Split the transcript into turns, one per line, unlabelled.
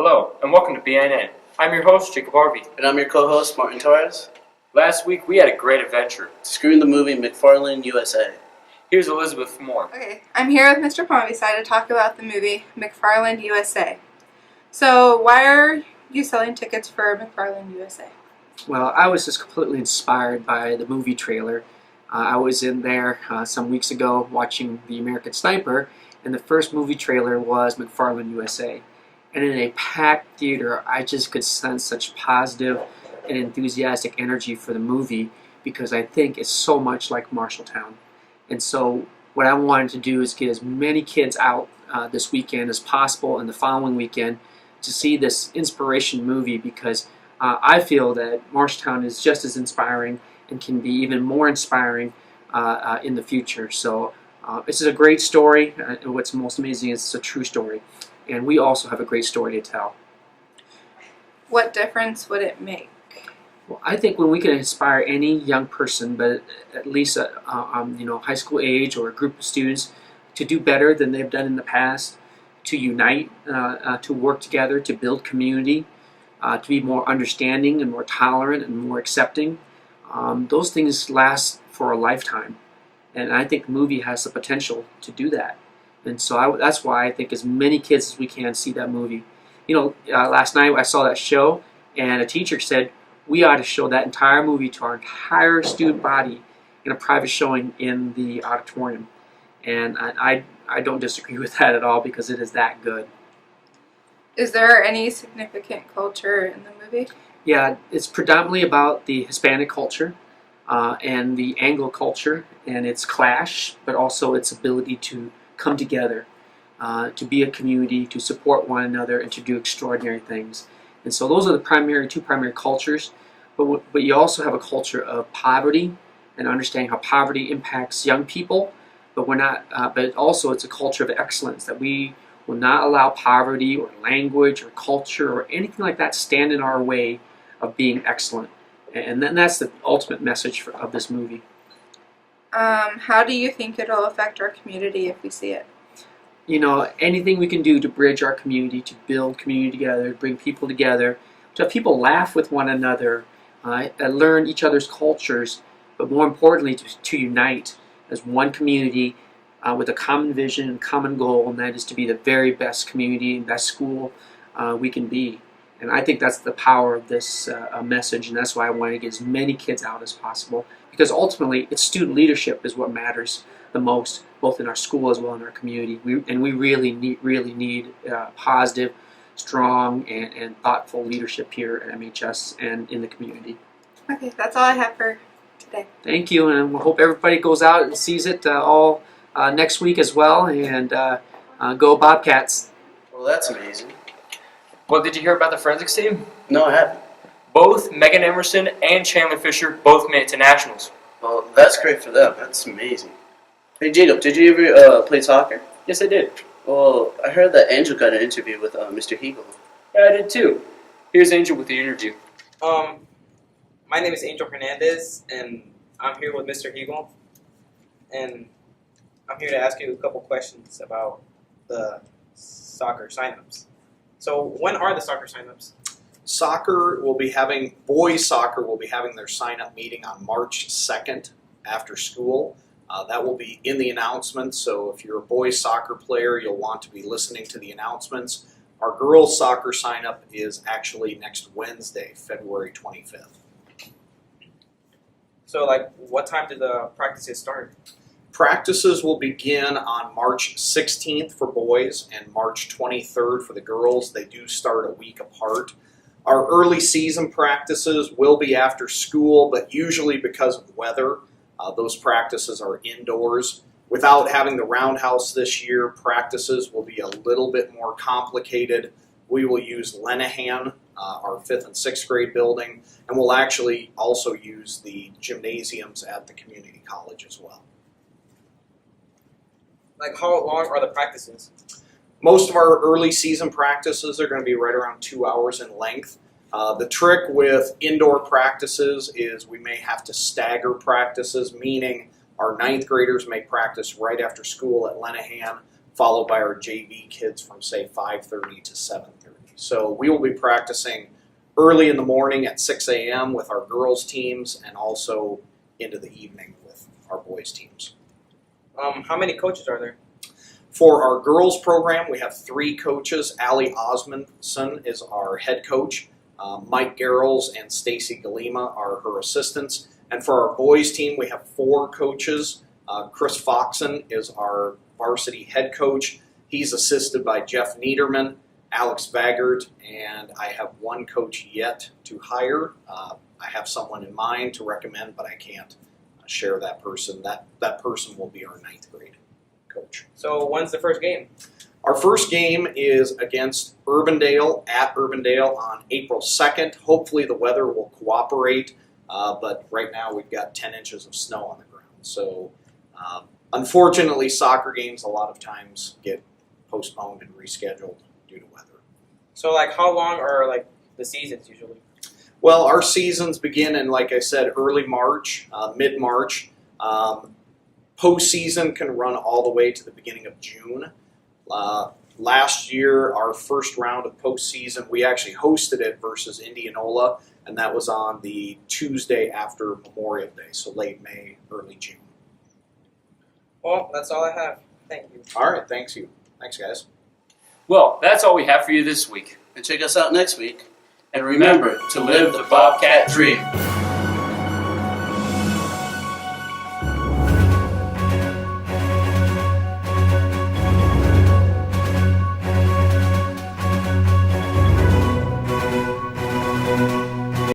Hello, and welcome to BNN. I'm your host, Jacob Harvey.
And I'm your co-host, Martin Torres.
Last week, we had a great adventure.
Screwing the movie McFarland USA.
Here's Elizabeth Moore.
Okay, I'm here with Mr. Pombisai to talk about the movie McFarland USA. So, why are you selling tickets for McFarland USA?
Well, I was just completely inspired by the movie trailer. I was in there some weeks ago watching The American Sniper, and the first movie trailer was McFarland USA. And in a packed theater, I just could sense such positive and enthusiastic energy for the movie because I think it's so much like Marshalltown. And so what I wanted to do is get as many kids out this weekend as possible and the following weekend to see this inspiration movie because I feel that Marshalltown is just as inspiring and can be even more inspiring in the future. So this is a great story. And what's most amazing is it's a true story. And we also have a great story to tell.
What difference would it make?
Well, I think when we can inspire any young person, but at least high school age or a group of students, to do better than they've done in the past, to unite, to work together, to build community, to be more understanding and more tolerant and more accepting, those things last for a lifetime. And I think the movie has the potential to do that. And so that's why I think as many kids as we can see that movie. Last night I saw that show, and a teacher said we ought to show that entire movie to our entire student body in a private showing in the auditorium. And I don't disagree with that at all because it is that good.
Is there any significant culture in the movie?
Yeah, it's predominantly about the Hispanic culture and the Anglo culture and its clash, but also its ability to come together, to be a community, to support one another, and to do extraordinary things. And so those are the two primary cultures. But you also have a culture of poverty and understanding how poverty impacts young people. But But also it's a culture of excellence that we will not allow poverty or language or culture or anything like that stand in our way of being excellent. And then that's the ultimate message of this movie.
How do you think it'll affect our community if we see it?
Anything we can do to bridge our community, to build community together, bring people together, to have people laugh with one another, learn each other's cultures, but more importantly, to unite as one community with a common vision and common goal, and that is to be the very best community and best school we can be. And I think that's the power of this message, and that's why I want to get as many kids out as possible, because ultimately, it's student leadership is what matters the most, both in our school as well as in our community. We really need positive, strong, and thoughtful leadership here at MHS and in the community.
Okay, that's all I have for today.
Thank you, and we hope everybody goes out and sees it all next week as well, and go Bobcats.
Well, that's amazing.
Well, did you hear about the forensics team?
No, I haven't.
Both Megan Emerson and Chandler Fisher both made it to nationals.
Well, that's great for them. That's amazing. Hey, Jacob, did you ever play soccer?
Yes, I did.
Well, I heard that Angel got an interview with Mr. Hegel.
Yeah, I did too. Here's Angel with the interview.
My name is Angel Hernandez, and I'm here with Mr. Hegel, and I'm here to ask you a couple questions about the soccer signups. So, when are the soccer signups?
Boys soccer will be having their sign-up meeting on March 2nd after school. That will be in the announcements, so if you're a boys soccer player, you'll want to be listening to the announcements. Our girls soccer sign-up is actually next Wednesday, February 25th.
So, what time do the practices start?
Practices will begin on March 16th for boys and March 23rd for the girls. They do start a week apart. Our early season practices will be after school, but usually because of weather, those practices are indoors. Without having the roundhouse this year, practices will be a little bit more complicated. We will use Lenahan, our 5th and 6th grade building, and we'll actually also use the gymnasiums at the community college as well.
How long are the practices?
Most of our early season practices are going to be right around 2 hours in length. The trick with indoor practices is we may have to stagger practices, meaning our 9th graders may practice right after school at Lenahan, followed by our JV kids from, say, 5:30 to 7:30. So we will be practicing early in the morning at 6 a.m. with our girls' teams and also into the evening with our boys' teams.
How many coaches are there?
For our girls program, we have 3 coaches. Allie Osmondson is our head coach. Mike Garrels and Stacy Galima are her assistants. And for our boys team, we have 4 coaches. Chris Foxen is our varsity head coach. He's assisted by Jeff Niederman, Alex Vaggart, and I have 1 coach yet to hire. I have someone in mind to recommend, but I can't share that person. That person will be our 9th grade coach.
So when's the first game?
Our first game is against Urbandale at Urbandale on April 2nd. Hopefully the weather will cooperate, but right now we've got 10 inches of snow on the ground. So unfortunately, soccer games a lot of times get postponed and rescheduled due to weather.
So like how long are like the seasons usually?
Well, our seasons begin in, like I said, early March, mid-March. Postseason can run all the way to the beginning of June. Last year, our first round of postseason, we actually hosted it versus Indianola, and that was on the Tuesday after Memorial Day, so late May, early June.
Well, that's all I have. Thank you.
All right, thanks, guys.
Well, that's all we have for you this week.
And check us out next week. And remember to live the Bobcat dream.